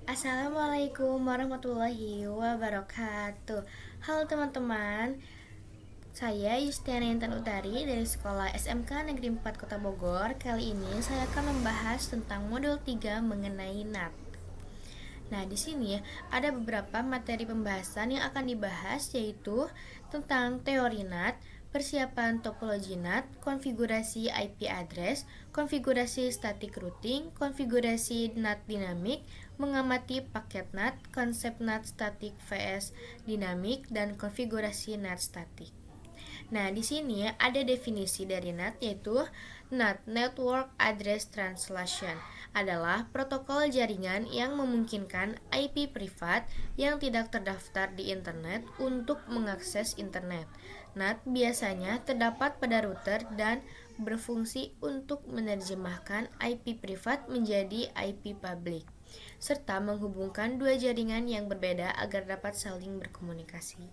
Assalamualaikum warahmatullahi wabarakatuh. Halo teman-teman, saya Yustiana Intan Utari dari Sekolah SMK Negeri 4 Kota Bogor. Kali ini saya akan membahas tentang modul 3 mengenai NAT. Nah, di sini ada beberapa materi pembahasan yang akan dibahas, yaitu tentang teori NAT, persiapan topologi NAT, konfigurasi IP address, konfigurasi static routing, konfigurasi NAT dinamik, mengamati paket NAT, konsep NAT static vs dinamik, dan konfigurasi NAT static. Nah, di sini ada definisi dari NAT, yaitu NAT Network Address Translation adalah protokol jaringan yang memungkinkan IP privat yang tidak terdaftar di internet untuk mengakses internet. NAT biasanya terdapat pada router dan berfungsi untuk menerjemahkan IP privat menjadi IP public, serta menghubungkan dua jaringan yang berbeda agar dapat saling berkomunikasi.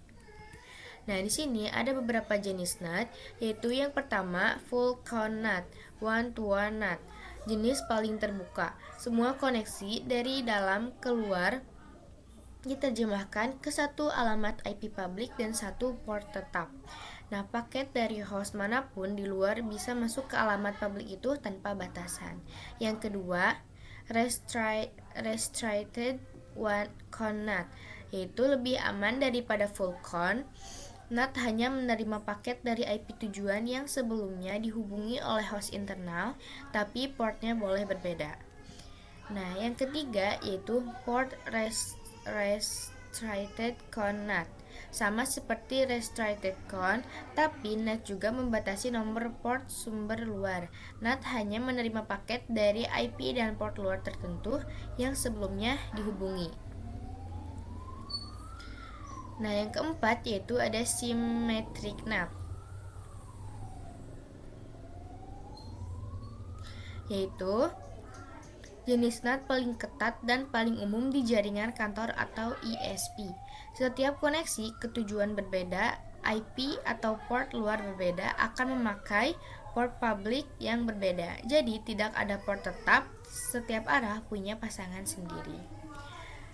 Nah, di sini ada beberapa jenis NAT, yaitu yang pertama full count NAT, one-to-one NAT, jenis paling terbuka. Semua koneksi dari dalam keluar diterjemahkan ke satu alamat IP public dan satu port tetap. Nah, paket dari host manapun di luar bisa masuk ke alamat public itu tanpa batasan. Yang kedua, restricted one count NAT, yaitu lebih aman daripada full count. NAT hanya menerima paket dari IP tujuan yang sebelumnya dihubungi oleh host internal, tapi portnya boleh berbeda. Nah, yang ketiga yaitu port restricted count NAT. Sama seperti restricted count, tapi NAT juga membatasi nomor port sumber luar. NAT hanya menerima paket dari IP dan port luar tertentu yang sebelumnya dihubungi. Nah, yang keempat yaitu ada symmetric NAT, yaitu jenis NAT paling ketat dan paling umum di jaringan kantor atau ISP. Setiap koneksi ke tujuan berbeda, IP atau port luar berbeda akan memakai port public yang berbeda. Jadi tidak ada port tetap, setiap arah punya pasangan sendiri.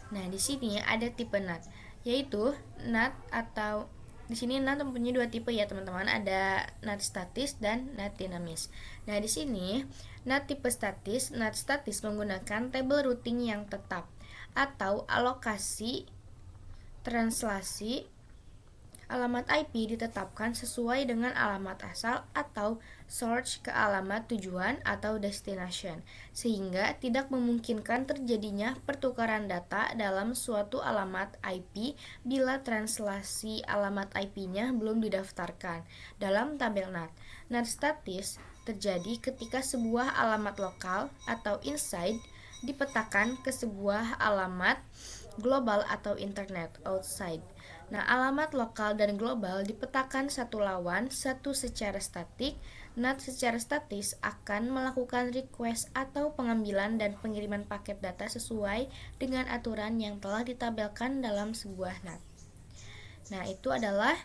Nah, di sini ada tipe NAT, yaitu NAT atau di sini NAT mempunyai dua tipe ya teman-teman, ada NAT statis dan NAT dinamis. Nah, di sini NAT tipe statis, NAT statis menggunakan table routing yang tetap atau alokasi translasi alamat IP ditetapkan sesuai dengan alamat asal atau source ke alamat tujuan atau destination, sehingga tidak memungkinkan terjadinya pertukaran data dalam suatu alamat IP bila translasi alamat IP-nya belum didaftarkan dalam tabel NAT. NAT statis terjadi ketika sebuah alamat lokal atau inside dipetakan ke sebuah alamat global atau internet outside. Nah, alamat lokal dan global dipetakan satu lawan satu secara statik. NAT secara statis akan melakukan request atau pengambilan dan pengiriman paket data sesuai dengan aturan yang telah ditabelkan dalam sebuah NAT. Nah, itu adalah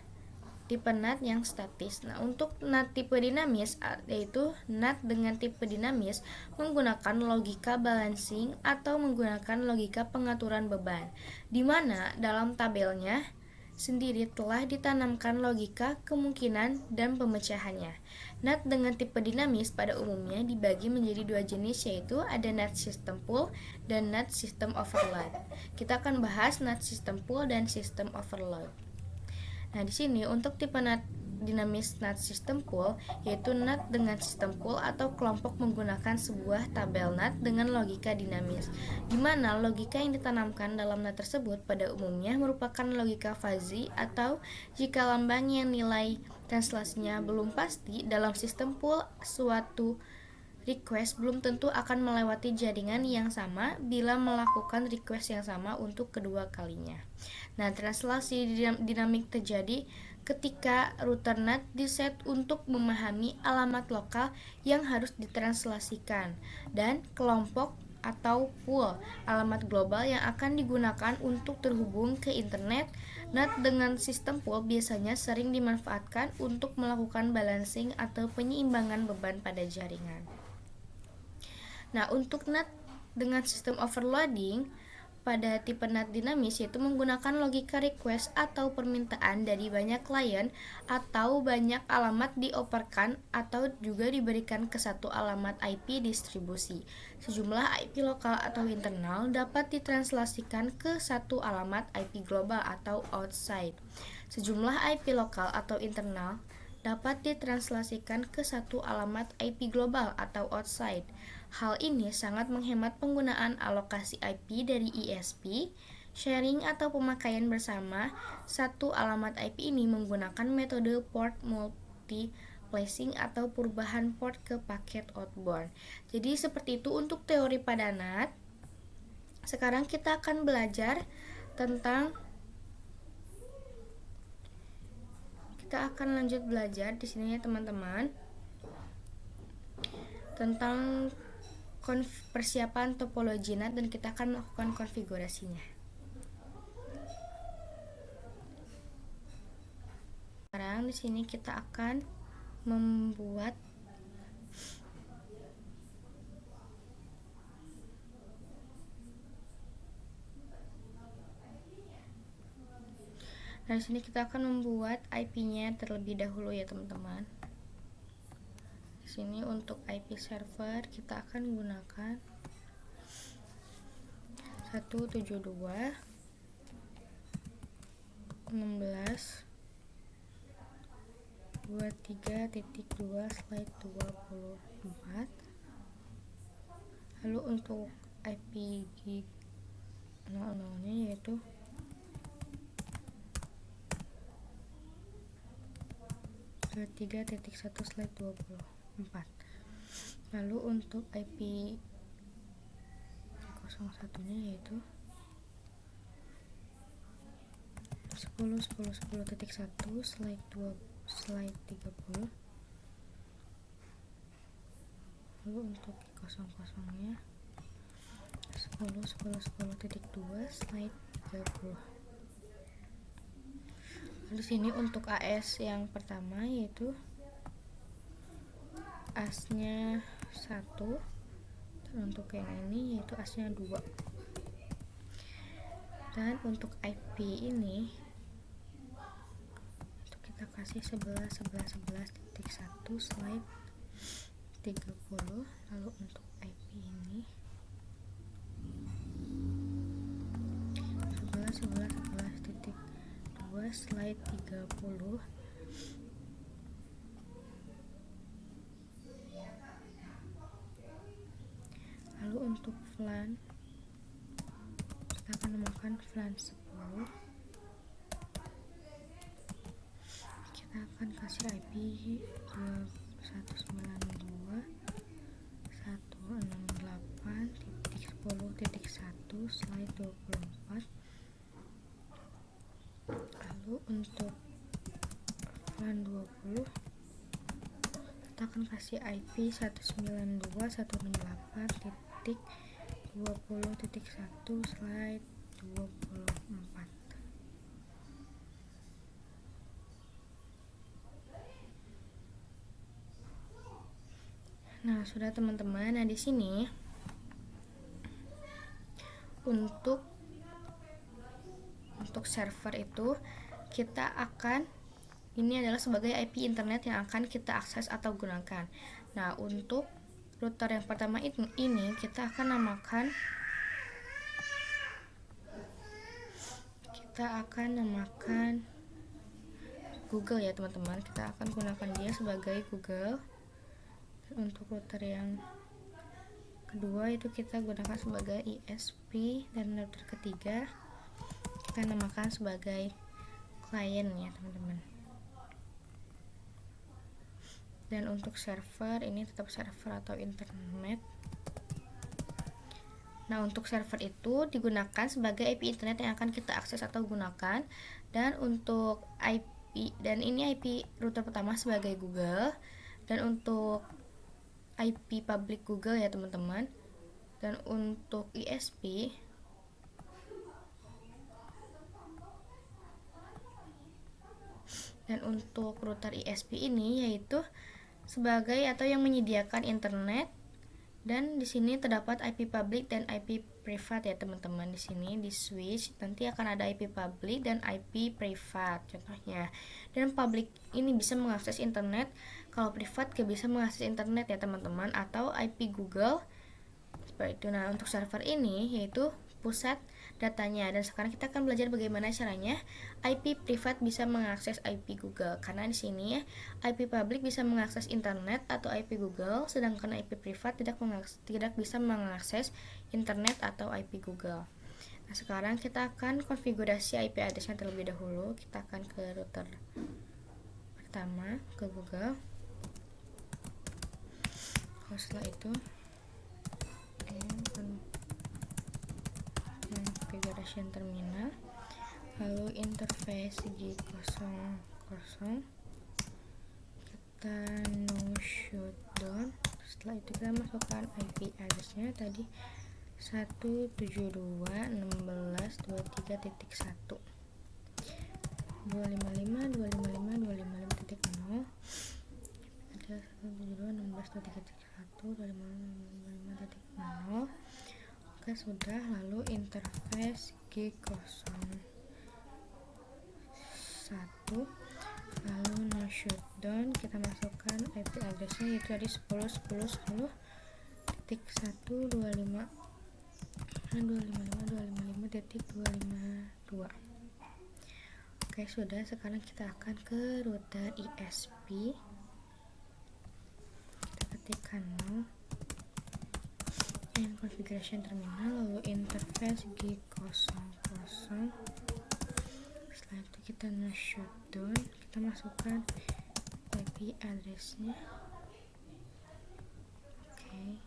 tipe NAT yang statis. Nah, untuk NAT tipe dinamis, yaitu NAT dengan tipe dinamis menggunakan logika balancing atau menggunakan logika pengaturan beban, di mana dalam tabelnya sendiri telah ditanamkan logika kemungkinan dan pemecahannya. NAT dengan tipe dinamis pada umumnya dibagi menjadi dua jenis, yaitu ada NAT system pool dan NAT system overload. Kita akan bahas NAT system pool dan system overload. Nah, di sini untuk tipe NAT dinamis NAT system pool, yaitu NAT dengan sistem pool atau kelompok menggunakan sebuah tabel NAT dengan logika dinamis, di mana logika yang ditanamkan dalam NAT tersebut pada umumnya merupakan logika fuzzy, atau jika lambangnya nilai translasinya belum pasti dalam sistem pool, suatu request belum tentu akan melewati jaringan yang sama bila melakukan request yang sama untuk kedua kalinya. Nah, translasi dinamik terjadi ketika router NAT diset untuk memahami alamat lokal yang harus ditranslasikan dan kelompok atau pool alamat global yang akan digunakan untuk terhubung ke internet. NAT dengan sistem pool biasanya sering dimanfaatkan untuk melakukan balancing atau penyeimbangan beban pada jaringan. Nah, untuk NAT dengan sistem overloading, pada tipe NAT dinamis yaitu menggunakan logika request atau permintaan dari banyak klien atau banyak alamat dioperkan atau juga diberikan ke satu alamat IP distribusi. Sejumlah IP lokal atau internal dapat ditranslasikan ke satu alamat IP global atau outside. Sejumlah IP lokal atau internal dapat ditranslasikan ke satu alamat IP global atau outside. Hal ini sangat menghemat penggunaan alokasi IP dari ISP. Sharing atau pemakaian bersama satu alamat IP ini menggunakan metode port multiplexing atau perubahan port ke paket outbound. Jadi seperti itu untuk teori pada NAT. Sekarang kita akan belajar tentang lanjut belajar di sini ya teman-teman, tentang persiapan topologi NAT dan kita akan melakukan konfigurasinya. Sekarang di sini kita akan membuat IP-nya terlebih dahulu ya teman-teman. Di sini untuk IP server kita akan gunakan 172.16.23.2/24. Lalu untuk IP 00-nya yaitu 23.1/24. Lalu untuk IP 01-nya yaitu 10.10.10.1/30. Lalu untuk 00-nya 10.10.10.2/30. Di sini untuk AS yang pertama yaitu AS-nya 1 dan untuk yang ini yaitu AS-nya 2. Dan untuk IP ini untuk kita kasih 11.11.11.1/30. Lalu untuk IP ini 11.11.11.2/30. Lalu untuk VLAN kita akan namakan VLAN 10. Kita akan kasih IP 192.168.10.1/24. Lalu untuk VLAN 20 kita akan kasih IP 192.168.20.1/24. Nah, sudah teman-teman. Nah, di sini untuk server itu kita akan, ini adalah sebagai IP internet yang akan kita akses atau gunakan. Nah, untuk router yang pertama ini kita akan namakan Google ya teman-teman. Kita akan gunakan dia sebagai Google. Dan untuk router yang kedua itu kita gunakan sebagai ISP, dan router ketiga kita namakan sebagai client ya teman-teman. Dan untuk server ini tetap server atau internet. Nah, untuk server itu digunakan sebagai IP internet yang akan kita akses atau gunakan. Dan untuk IP, dan ini IP router pertama sebagai Google, dan untuk IP public Google ya teman-teman. Dan untuk ISP dan untuk router ISP ini yaitu sebagai atau yang menyediakan internet Dan di sini terdapat IP public dan IP privat ya teman-teman. Di sini di switch nanti akan ada IP public dan IP privat contohnya. Dan public ini bisa mengakses internet, kalau privat gak bisa mengakses internet ya teman-teman, atau IP Google seperti itu. Nah, untuk server ini yaitu pusat datanya, dan sekarang kita akan belajar bagaimana caranya IP privat bisa mengakses IP Google, karena di sini IP public bisa mengakses internet atau IP Google, sedangkan IP privat tidak bisa mengakses internet atau IP Google. Nah, sekarang kita akan konfigurasi IP address-nya terlebih dahulu. Kita akan ke router pertama, ke Google. Setelah itu configuration terminal, lalu interface G00, kita no shutdown. Setelah itu kita masukkan IP address-nya tadi 172.16.23.1 255.255.255.0 ada 172.16.23.1 255.255.0. Oke, sudah. Lalu interface G01, lalu no shutdown, kita masukkan IP address-nya yaitu tadi 10.10.10.255.255.252. Oke, sudah. Sekarang kita akan ke router ISP. Kita ketikkan no and configuration terminal, lalu interface G00. Setelah itu kita no shutdown, kita masukkan IP address-nya. Oke,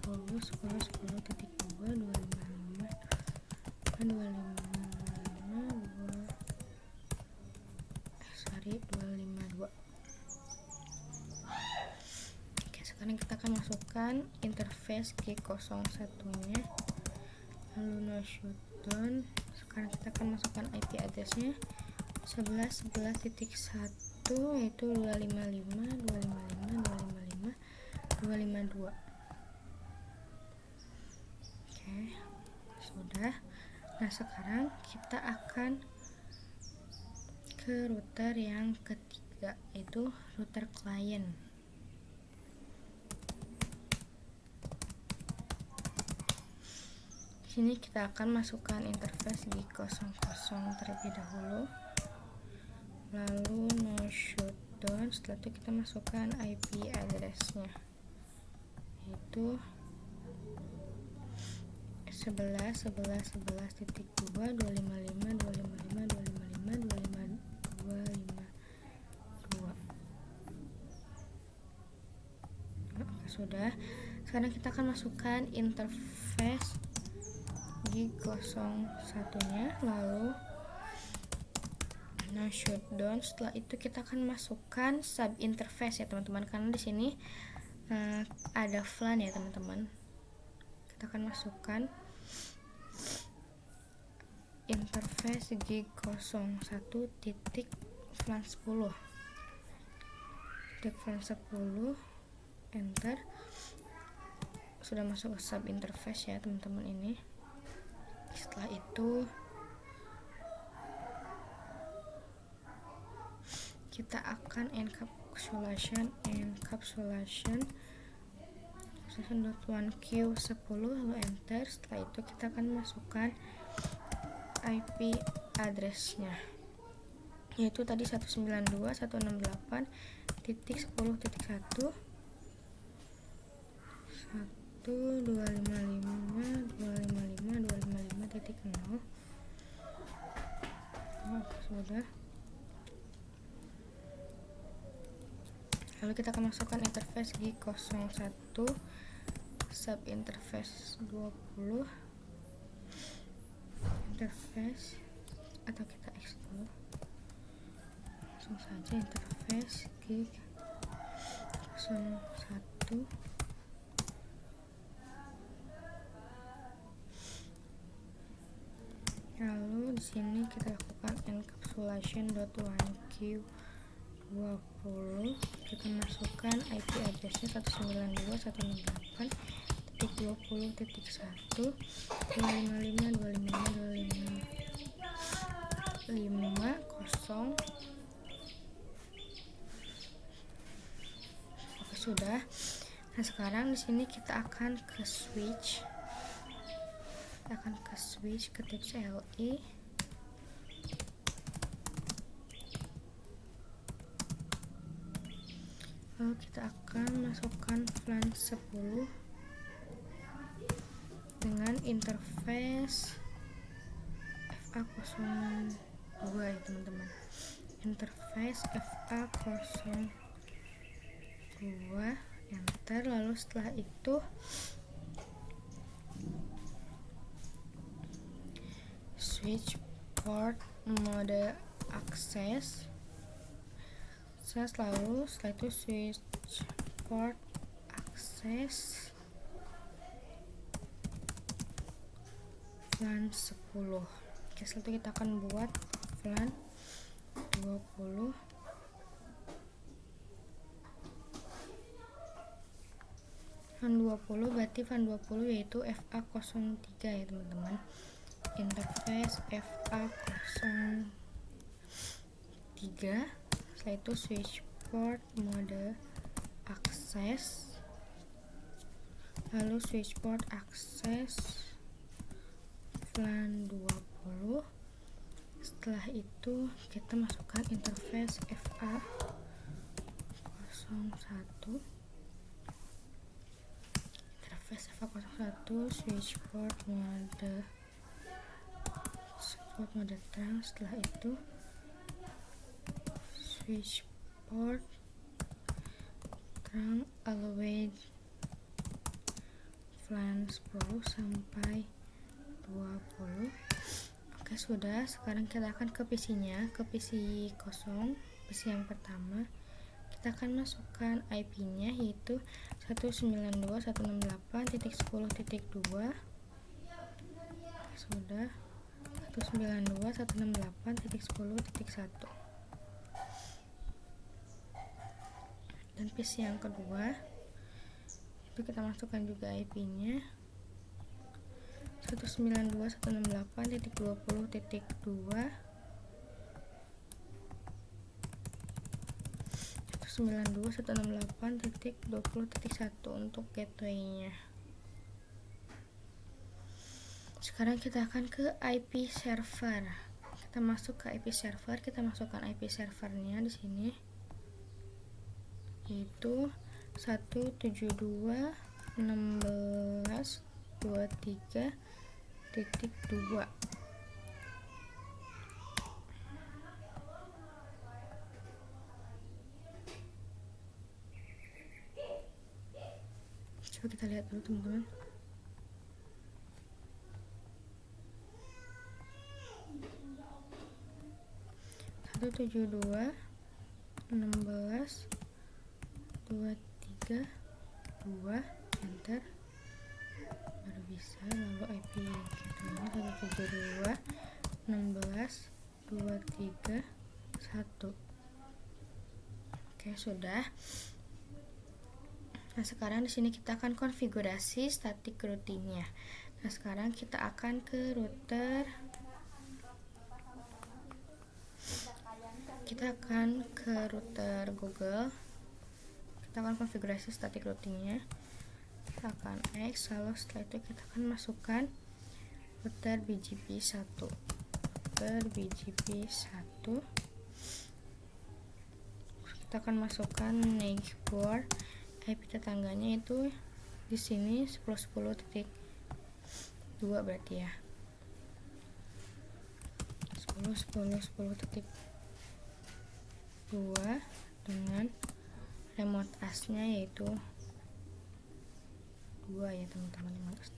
10.10.255.255.252. Oke, sekarang kita akan masukkan interface G01-nya, lalu no shutdown. Sekarang kita akan masukkan IP address-nya 11.11.1 yaitu 255.255.255.252. Oke, sudah. Nah, sekarang kita akan ke router yang ketiga, yaitu router client. Sini kita akan masukkan interface G00 terlebih dahulu, lalu no shutdown. Setelah itu kita masukkan IP address-nya yaitu 11.11.11.255.255.255.255.252. Sudah. Sekarang kita akan masukkan interface G01-nya, lalu no shutdown. Setelah itu kita akan masukkan sub interface ya teman-teman, karena di sini ada VLAN ya teman-teman. Kita akan masukkan interface G01 titik VLAN 10, enter. Sudah masuk ke sub interface ya teman-teman ini. Setelah itu kita akan encapsulation .1q10, lalu enter. Setelah itu kita akan masukkan IP address-nya yaitu tadi 192.168.10.1 1.255.255.255.0. Sudah. Lalu kita akan masukkan interface G01 sub interface 20 interface, atau kita X dulu, langsung saja interface G01. Lalu di sini kita lakukan encapsulation.1q 20, kita masukkan IP addressnya 192.168.20.1 255.255.255.50. Oke, sudah. Nah, sekarang di sini kita akan ke switch. Ketik CLI. Lalu kita akan masukkan VLAN 10 dengan interface FA02 ya teman-teman. Interface FA02, enter. Lalu setelah itu switch port mode access. Lalu setelah itu switch port access VLAN 10. Oke, setelah itu kita akan buat VLAN 20. VLAN 20 berarti VLAN 20 yaitu FA03 ya teman-teman. Interface FA03. Setelah itu switch port mode access, lalu switch port access VLAN 20. Setelah itu kita masukkan interface FA01, switch port mode terang. Setelah itu switch port terang allowed VLAN 10 sampai 20. Oke, sudah. Sekarang kita akan ke PC-nya, ke PC kosong, PC yang pertama. Kita akan masukkan IP-nya yaitu 192.168.10.2. Sudah. 192.168.10.1. Dan PC yang kedua itu kita masukkan juga IP-nya 192.168.20.2, 192.168.20.1 untuk gateway-nya. Sekarang kita akan ke IP server. Kita masuk ke IP server, kita masukkan IP servernya di sini yaitu 172.16.23.2. Coba kita lihat dulu teman-teman. Satu 72.16.23.2, enter, baru bisa. Lalu IP gateway-nya 172.16.23.1. Oke, sudah. Nah, sekarang di sini kita akan konfigurasi static routing-nya. Nah, sekarang kita akan ke router. Kita akan ke router Google. Kita akan konfigurasi static routing-nya. Kita akan X, lalu setelah itu kita akan masukkan router BGP1. Kita akan masukkan neighbor. IP tetangganya itu di sini 10.10.2 berarti ya. 10.10.10.2 dengan remote address-nya yaitu 2 ya teman-teman, remote address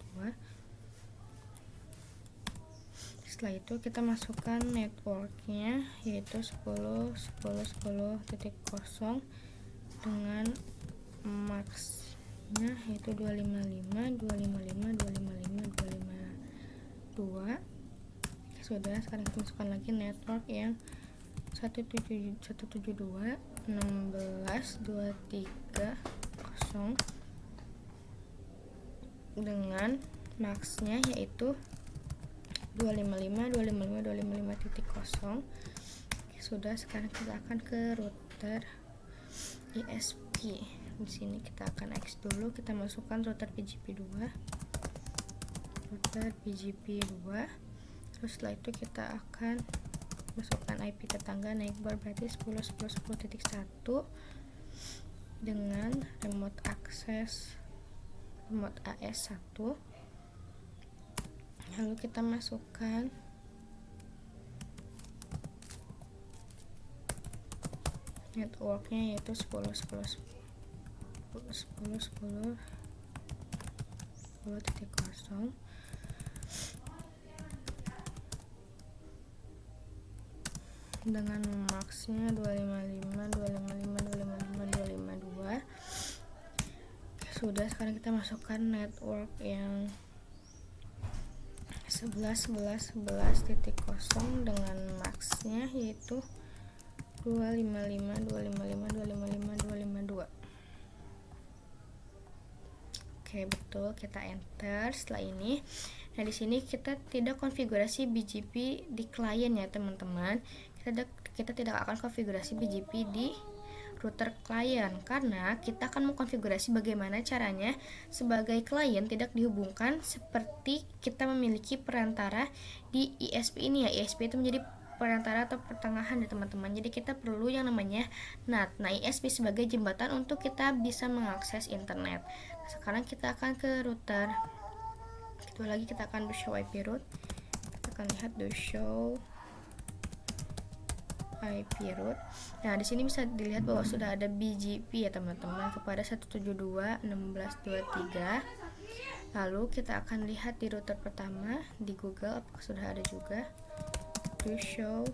2. Setelah itu kita masukkan networknya yaitu 10.10.10.0 dengan max-nya yaitu 255.255.255.252. Sudah. Sekarang kita masukkan lagi network yang 172.16.23.2 16.230 dengan max-nya yaitu 255.255.255.0. Sudah, sekarang kita akan ke router ISP. Di sini kita akan X dulu, kita masukkan router BGP2. Terus setelah itu kita akan masukkan IP tetangga neighbor, berarti 10.10.10.1 dengan remote access remote AS1. Lalu kita masukkan networknya yaitu 10.10.10.10.10.0 dengan max-nya 255.255.255.252. Sudah, sekarang kita masukkan network yang 11.11.11.0 dengan max-nya yaitu 255.255.255.252. Oke, betul, kita enter. Setelah ini, nah di sini kita tidak konfigurasi BGP di klien ya teman-teman. Kita tidak akan konfigurasi BGP di router klien karena kita akan mengkonfigurasi bagaimana caranya sebagai klien tidak dihubungkan seperti kita memiliki perantara di ISP ini ya. ISP itu menjadi perantara atau pertengahan ya teman-teman. Jadi kita perlu yang namanya NAT. Nah, ISP sebagai jembatan untuk kita bisa mengakses internet. Sekarang kita akan ke router. Kedua lagi kita akan do show IP route. Kita akan lihat do show IP route. Nah, di sini bisa dilihat bahwa sudah ada BGP ya teman-teman kepada 172.16.23. Lalu kita akan lihat di router pertama di Google apakah sudah ada juga. Do show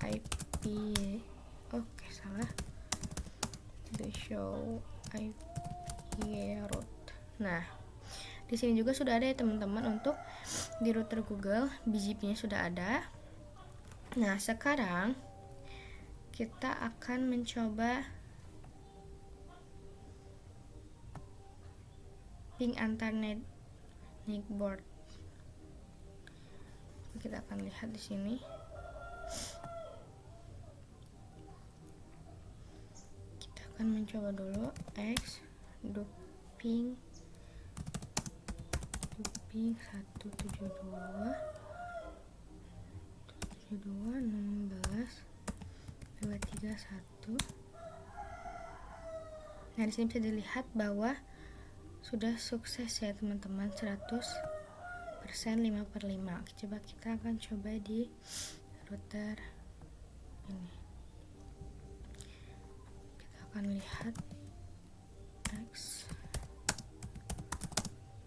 IP. Oke, salah. Do show IP route. Nah, di sini juga sudah ada ya teman-teman untuk di router Google BGP-nya sudah ada. Nah, sekarang kita akan mencoba ping antar netboard. Kita akan lihat di sini. Kita akan mencoba dulu X do ping 172.16.231. Nah, di sini bisa dilihat bahwa sudah sukses ya teman-teman, 100% 5/5. Coba kita akan coba di router ini. Kita akan lihat X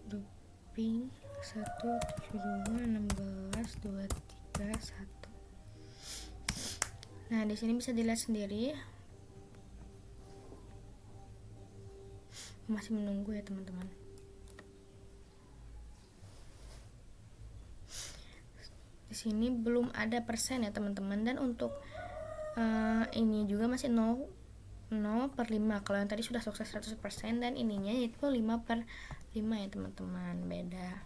do ping 172.16.231. Nah, di sini bisa dilihat sendiri masih menunggu ya teman-teman. Di sini belum ada persen ya teman-teman, dan untuk ini juga masih 0/5. Kalau yang tadi sudah sukses 100% dan ininya itu 5/5 ya teman-teman, beda.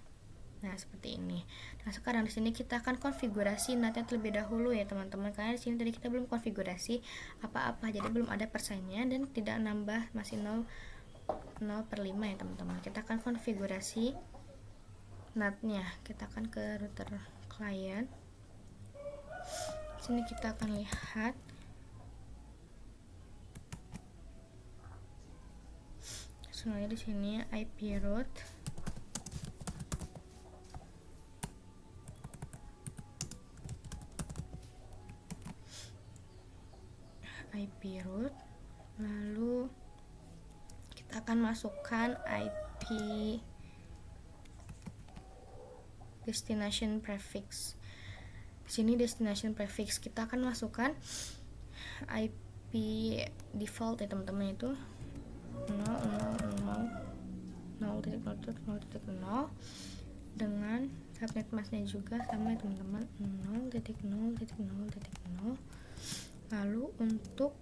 Nah, seperti ini. Nah, sekarang di sini kita akan konfigurasi NAT-nya terlebih dahulu ya teman-teman, karena di sini tadi kita belum konfigurasi apa-apa, jadi belum ada persennya dan tidak nambah, masih 0/5 ya teman-teman. Kita akan konfigurasi NAT-nya. Kita akan ke router klien. Di sini kita akan lihat sebenarnya di sini IP route. Lalu kita akan masukkan IP destination prefix. Di sini destination prefix kita akan masukkan IP default ya teman-teman, itu 0.0.0.0 dengan subnet masknya juga sama ya teman-teman, 0.0.0.0. Lalu untuk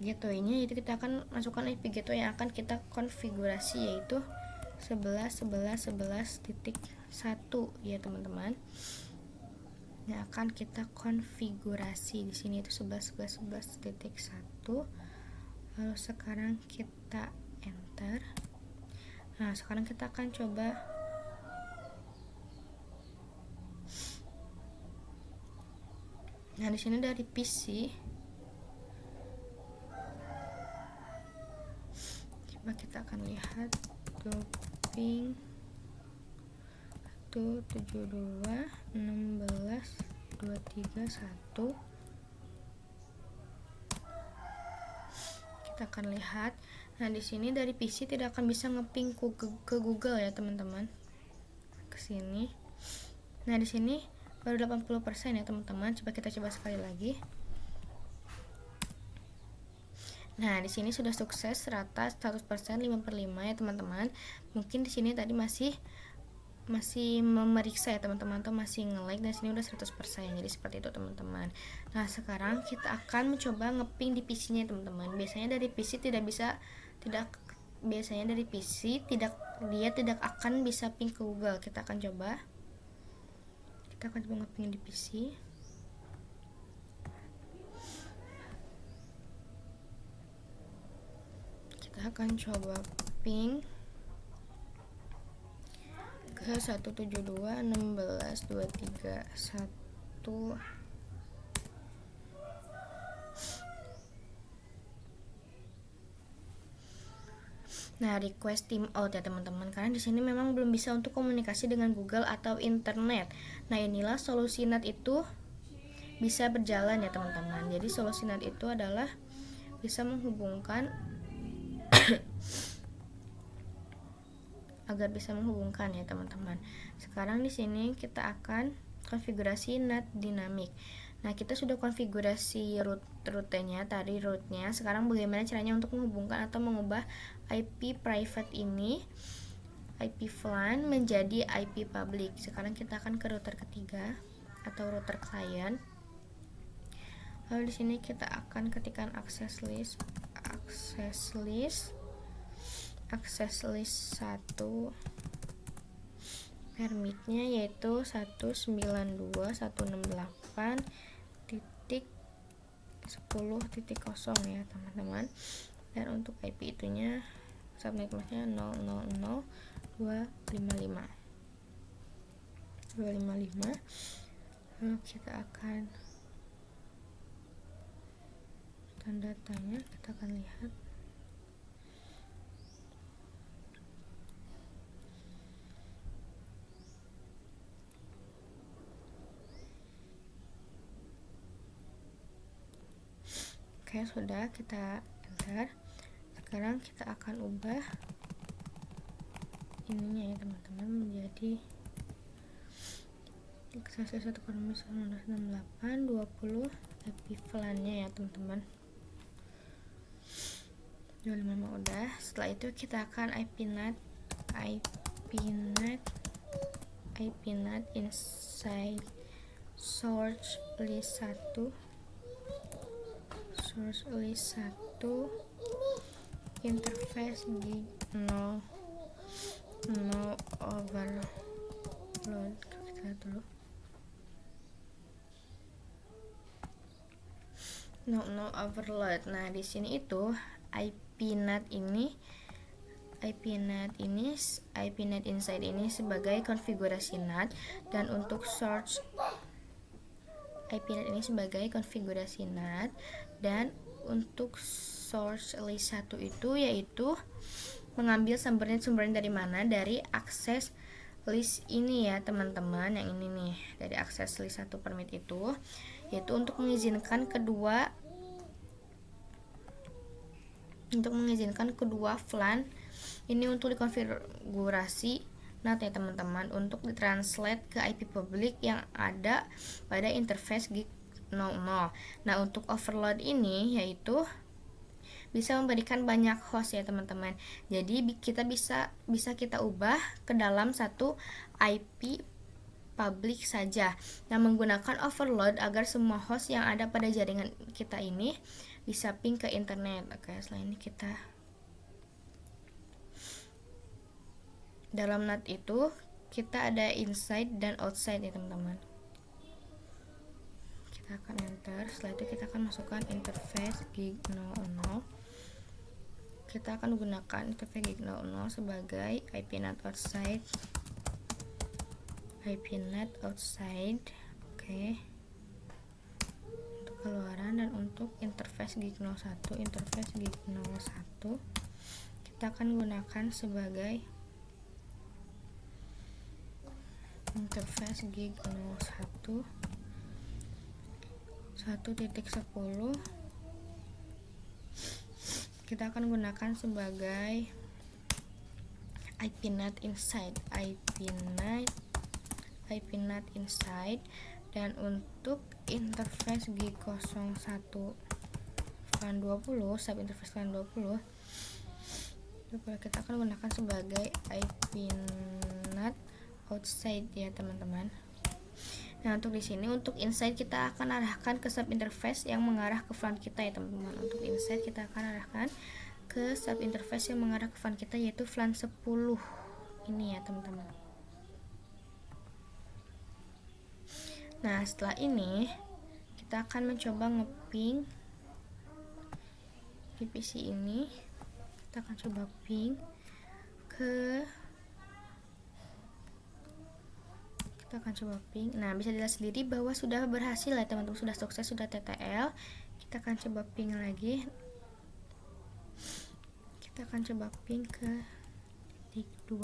gateway-nya, yaitu kita akan masukkan IP gateway yang akan kita konfigurasi, yaitu 11.11.11.1 ya teman-teman. Yang akan kita konfigurasi di sini itu 11.11.11.1. Lalu sekarang kita enter. Nah, sekarang kita akan coba Nah, di sini dari PC. Coba kita akan lihat doping 172.16.231. Kita akan lihat. Nah, di sini dari PC tidak akan bisa ngeping ke Google ya, teman-teman. Ke sini. Nah, di sini baru 80% ya, teman-teman. Coba kita coba sekali lagi. Nah, di sini sudah sukses rata 100% 5/5 ya, teman-teman. Mungkin di sini tadi masih memeriksa ya, teman-teman, atau masih nge-lag, dan sini udah 100%. Jadi seperti itu, teman-teman. Nah, sekarang kita akan mencoba ngeping di PC-nya, teman-teman. Biasanya dari PC dia tidak akan bisa ping ke Google. Kita akan coba ngeping di PC. Kita akan coba ping ke 172.16.231. Nah, request timeout ya, teman-teman, karena di sini memang belum bisa untuk komunikasi dengan Google atau internet. Nah, inilah solusi NAT itu bisa berjalan ya, teman-teman. Jadi solusi NAT itu adalah bisa menghubungkan agar bisa menghubungkan ya, teman-teman. Sekarang di sini kita akan konfigurasi NAT dinamik. Nah, kita sudah konfigurasi rutenya tadi, rootnya. Sekarang bagaimana caranya untuk menghubungkan atau mengubah IP private ini, IP VLAN, menjadi IP public. Sekarang kita akan ke router ketiga atau router client. Lalu di sini kita akan ketikkan access list 1, permitnya yaitu 192.168.10.0 ya, teman-teman. Dan untuk IP itunya subnet masknya 000.255. Lalu kita akan datanya, kita akan lihat. Oke, sudah kita enter. Sekarang kita akan ubah ininya ya, teman-teman, menjadi access 1.19.68.20 IP VLAN-nya ya, teman-teman. 25 udah. Setelah itu kita akan IP NAT inside source list 1 interface gig no overload. Kita lihat dulu. No overload. Nah, di sini itu IP NAT inside ini sebagai konfigurasi NAT, dan untuk source IP NAT ini sebagai konfigurasi NAT, dan untuk source list 1 itu yaitu mengambil sumbernya dari mana? Dari access list ini ya, teman-teman, yang ini nih, dari access list 1 permit itu, yaitu untuk mengizinkan kedua VLAN ini untuk dikonfigurasi NAT ya, teman-teman, untuk ditranslate ke IP public yang ada pada interface gig 00. Nah, untuk overload ini yaitu bisa memberikan banyak host ya, teman-teman. Jadi kita bisa kita ubah ke dalam satu IP publik saja. Nah, menggunakan overload agar semua host yang ada pada jaringan kita ini bisa ping ke internet. Oke, setelah ini kita dalam NAT itu kita ada inside dan outside ya teman-teman. Kita akan enter, setelah itu kita akan masukkan interface gig 00. Kita akan gunakan interface gig 00 sebagai IP NAT outside. IP NAT outside. Oke. Untuk keluaran dan untuk interface gig 01, interface gig 01 kita akan gunakan sebagai interface gig 01 1.10. Kita akan gunakan sebagai IP NAT inside, IP NAT inside. Dan untuk interface gig 01 LAN 20, sub interface LAN 20 kita akan gunakan sebagai IP NAT outside ya teman-teman. Nah, untuk di sini untuk inside kita akan arahkan ke sub interface yang mengarah ke LAN kita ya teman-teman. Untuk inside kita akan arahkan ke sub interface yang mengarah ke LAN kita, yaitu LAN 10 ini ya teman-teman. Nah, setelah ini kita akan mencoba ngeping di PC ini. Kita akan coba ping nah, bisa dilihat sendiri bahwa sudah berhasil ya teman-teman, sudah sukses, sudah TTL. Kita akan coba ping lagi. Kita akan coba ping ke titik 2.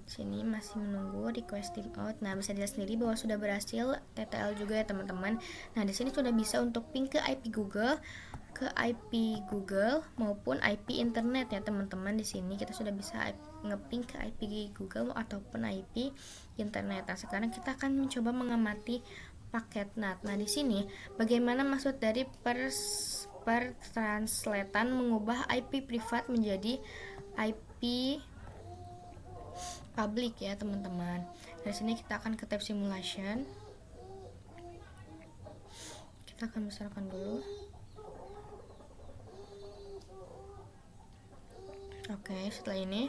Sini masih menunggu request timeout. Nah, bisa dilihat sendiri bahwa sudah berhasil TTL juga ya teman-teman. Nah, di sini sudah bisa untuk ping ke IP Google, maupun IP internet ya teman-teman. Di sini kita sudah bisa ngeping ke IP Google ataupun IP internet. Nah, sekarang kita akan mencoba mengamati paket NAT. Nah, di sini bagaimana maksud dari translatean mengubah IP privat menjadi IP public ya teman-teman. Dari sini kita akan ke tab simulation. Kita akan besarkan dulu. Oke, setelah ini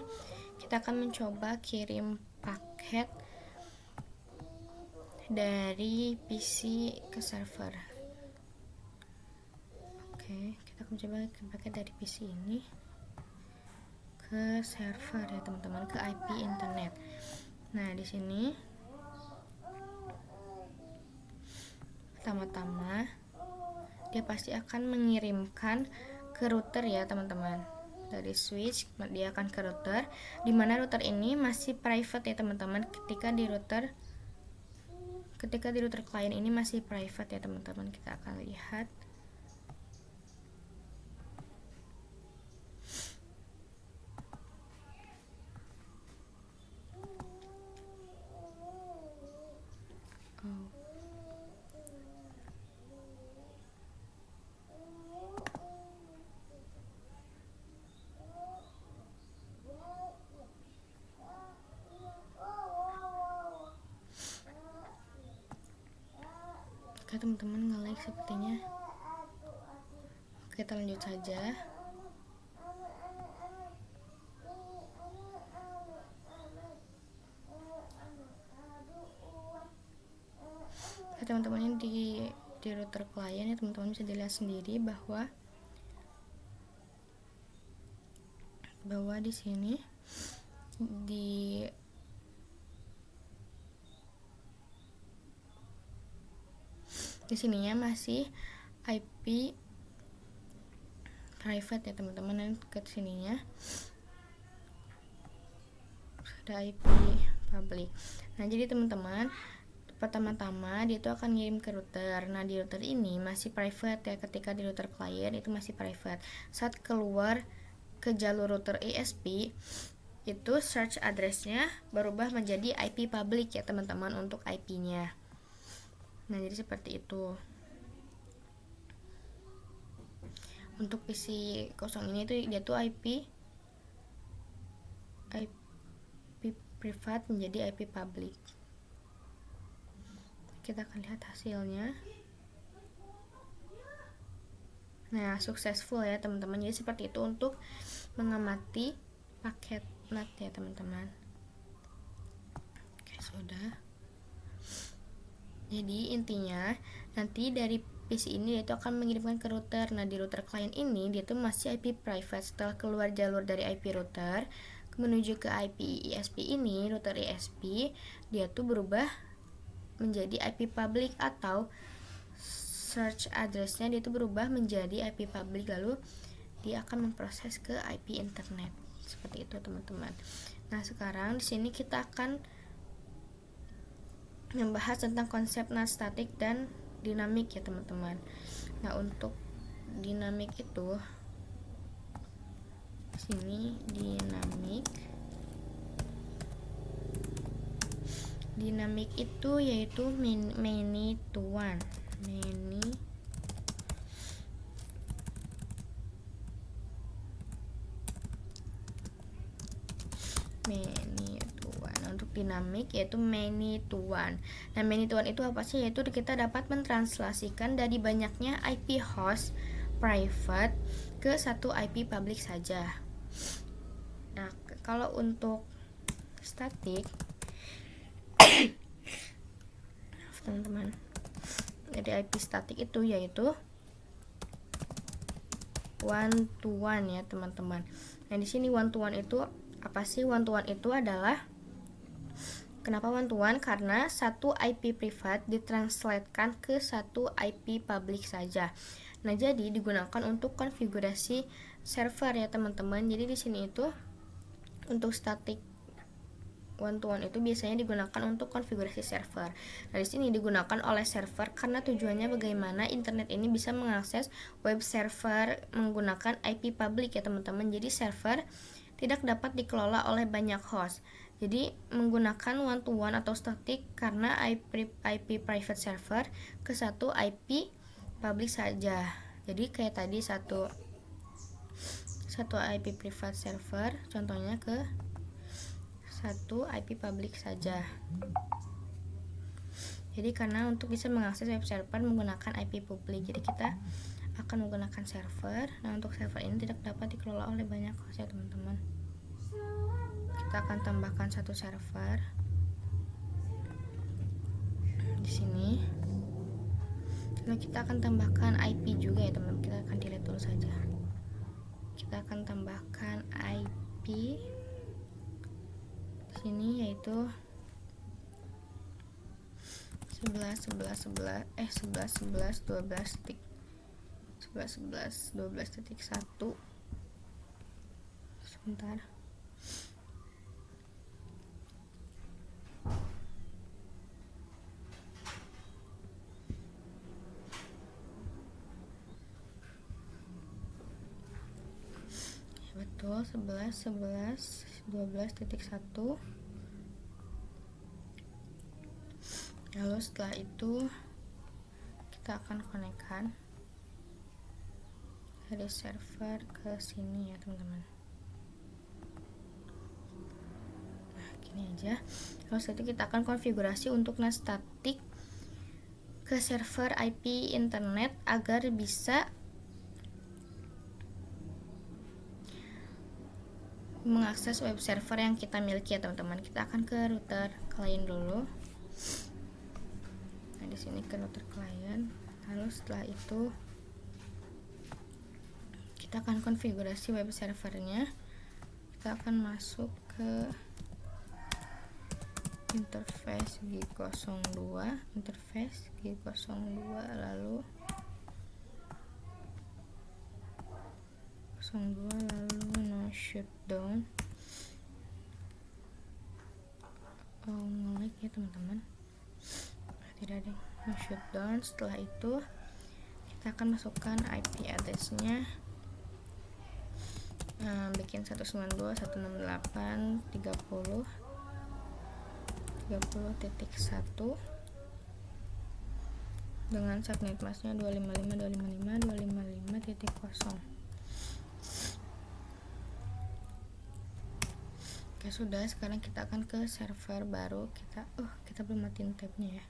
kita akan mencoba kirim paket dari PC ke server. Oke, kita akan mencoba kirim paket dari PC ini ke server ya teman-teman, ke IP internet. Nah, di sini pertama-tama dia pasti akan mengirimkan ke router ya teman-teman. Dari switch dia akan ke router, dimana router ini masih private ya teman-teman. Ketika di router klien ini masih private ya teman-teman. Kita akan lihat. Oke teman-teman, nge-like sepertinya. Oke, kita lanjut saja. Oke teman-teman, ini di router klien ya teman-teman, bisa dilihat sendiri bahwa di sini di sininya masih IP private ya teman-teman, dan ke sininya ada IP public. Nah, jadi teman-teman, pertama-tama dia itu akan ngirim ke router. Nah, di router ini masih private ya, ketika di router klien itu masih private. Saat keluar ke jalur router ESP, itu search address-nya berubah menjadi IP public ya teman-teman, untuk IP-nya. Nah, jadi seperti itu. Untuk PC kosong ini tuh dia tuh IP IP privat menjadi IP public. Kita akan lihat hasilnya. Nah, successful ya teman-teman. Jadi seperti itu untuk mengamati paket NAT ya teman-teman. Oke, sudah. Jadi intinya nanti dari PC ini dia itu akan mengirimkan ke router. Nah, di router klien ini dia tuh masih IP private. Setelah keluar jalur dari IP router menuju ke IP ISP ini, router ISP, dia tuh berubah menjadi IP public atau search address-nya dia tuh berubah menjadi IP public, lalu dia akan memproses ke IP internet. Seperti itu teman-teman. Nah, sekarang di sini kita akan membahas tentang konsep NAT statik dan dinamik ya teman-teman. Nah, untuk dinamik itu sini dinamik itu yaitu many to one. Untuk dinamik yaitu many to one. Nah, many to one itu apa sih? Yaitu kita dapat mentranslasikan dari banyaknya IP host private ke satu IP public saja. Nah, kalau untuk statik teman-teman, jadi IP statik itu yaitu one to one ya teman-teman. Nah, di sini one to one itu apa sih? One to one itu adalah, kenapa one to one? Karena satu IP privat ditranslatekan ke satu IP public saja. Nah, jadi digunakan untuk konfigurasi server ya teman-teman. Jadi di sini itu untuk statik one to one itu biasanya digunakan untuk konfigurasi server. Nah, di sini digunakan oleh server karena tujuannya bagaimana internet ini bisa mengakses web server menggunakan IP public ya teman-teman. Jadi server tidak dapat dikelola oleh banyak host. Jadi menggunakan one to one atau statik karena IP private server ke satu IP public saja. Jadi kayak tadi satu IP private server contohnya ke satu IP public saja. Jadi karena untuk bisa mengakses web server menggunakan IP publik, jadi kita akan menggunakan server. Nah, untuk server ini tidak dapat dikelola oleh banyak host ya teman-teman. Kita akan tambahkan satu server di sini. Lalu kita akan tambahkan IP juga ya teman-teman. Kita akan delete dulu saja. Kita akan tambahkan IP sini yaitu 11.11.12.1 sebentar. Betul, 11.11.12.1. Lalu setelah itu kita akan konekkan dari server ke sini ya teman-teman. Nah, gini aja. Lalu setelah itu kita akan konfigurasi untuk NAT statik ke server IP internet agar bisa mengakses web server yang kita miliki ya teman-teman. Kita akan ke router klien dulu. Nah, di sini ke router klien. Lalu setelah itu kita akan konfigurasi web servernya. Kita akan masuk ke interface G02, lalu 02 lalu no shutdown. Ngelag ya teman-teman. Tidak ada no shutdown. Setelah itu kita akan masukkan IP address-nya, bikin 192.168.30.1 dengan subnet masknya 255.255.255.0. Oke, sudah. Sekarang kita akan ke server baru. Kita belum matiin tabnya ya.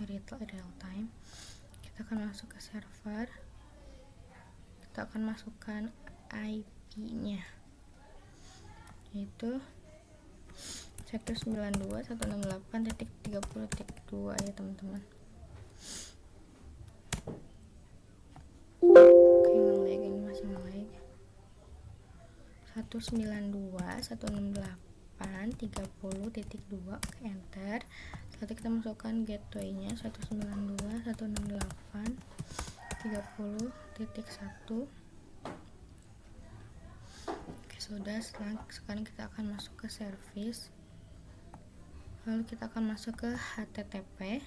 Real time. Kita akan masuk ke server. Kita akan masukkan IP-nya, yaitu 192.168.30.2 ya teman-teman. Oke, nge-lag, ini masih nge-lag. 192.168.30.2. Oke, enter. Setelah itu kita masukkan gateway-nya 192.168.30.1. Oke, sudah. Sekarang kita akan masuk ke service. Lalu kita akan masuk ke HTTP.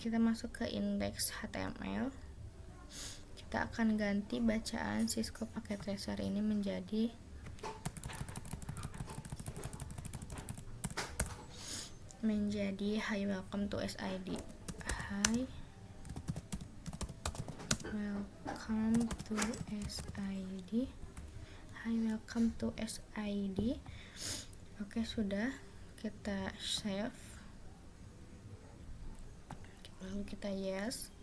Kita masuk ke index HTML. Kita akan ganti bacaan Cisco Packet Tracer ini menjadi hi welcome to SID. Hi welcome to SID. Hi welcome to SID. Oke, sudah. Kita save. Lalu kita yes.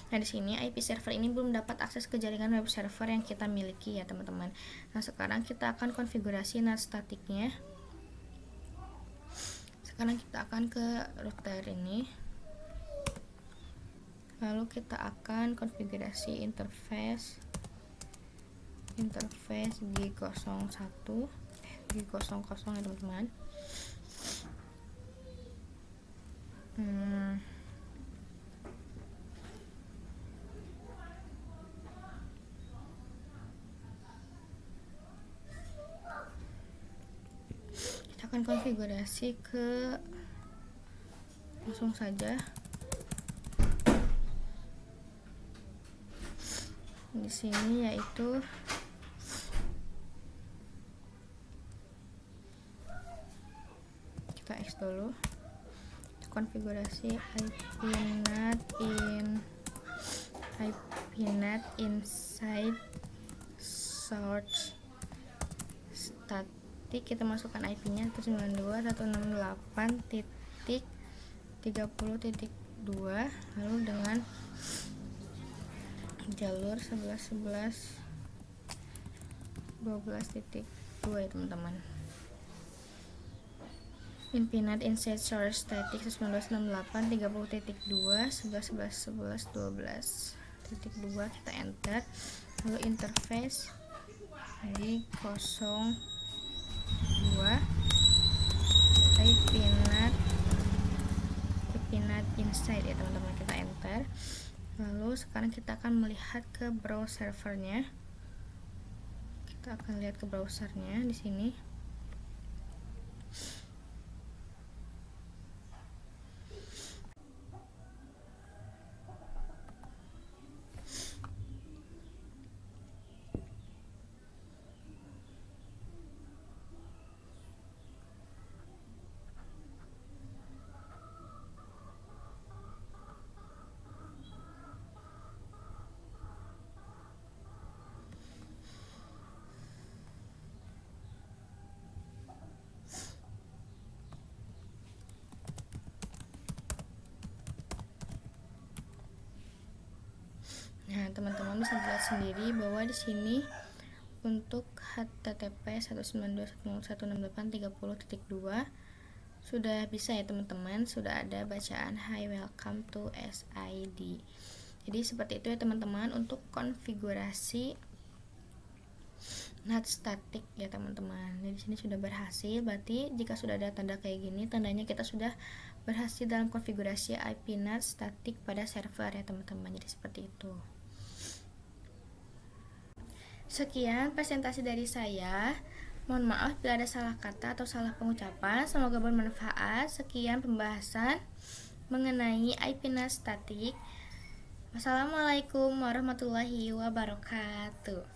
Nah, di sini IP server ini belum dapat akses ke jaringan web server yang kita miliki ya teman-teman. Nah, sekarang kita akan konfigurasi NAT statiknya. Sekarang kita akan ke router ini. Lalu kita akan konfigurasi interface G01 G00 ya teman-teman. Kita akan konfigurasi ke langsung saja di sini, yaitu kita X dulu, konfigurasi IP-NAT inside source static. Kita masukkan IP-nya 192.168.30.2 lalu dengan jalur 11.12.2 ya teman-teman. IP-NAT inside source static 192.168.30.2 11.11.11.12. Kita enter. Lalu interface G02 IP-NAT inside ya teman-teman. Kita enter. Lalu sekarang kita akan melihat ke browser servernya. Kita akan lihat ke browsernya di sini. Nah, teman-teman bisa lihat sendiri bahwa di sini untuk HTTP 192.168.30.2 sudah bisa ya teman-teman, sudah ada bacaan hi welcome to SID. Jadi seperti itu ya teman-teman untuk konfigurasi NAT static ya teman-teman. Jadi di sini sudah berhasil. Berarti jika sudah ada tanda kayak gini, tandanya kita sudah berhasil dalam konfigurasi IP NAT static pada server ya teman-teman. Jadi seperti itu. Sekian presentasi dari saya. Mohon maaf bila ada salah kata atau salah pengucapan. Semoga bermanfaat. Sekian pembahasan mengenai IP NAT static. Wassalamualaikum warahmatullahi wabarakatuh.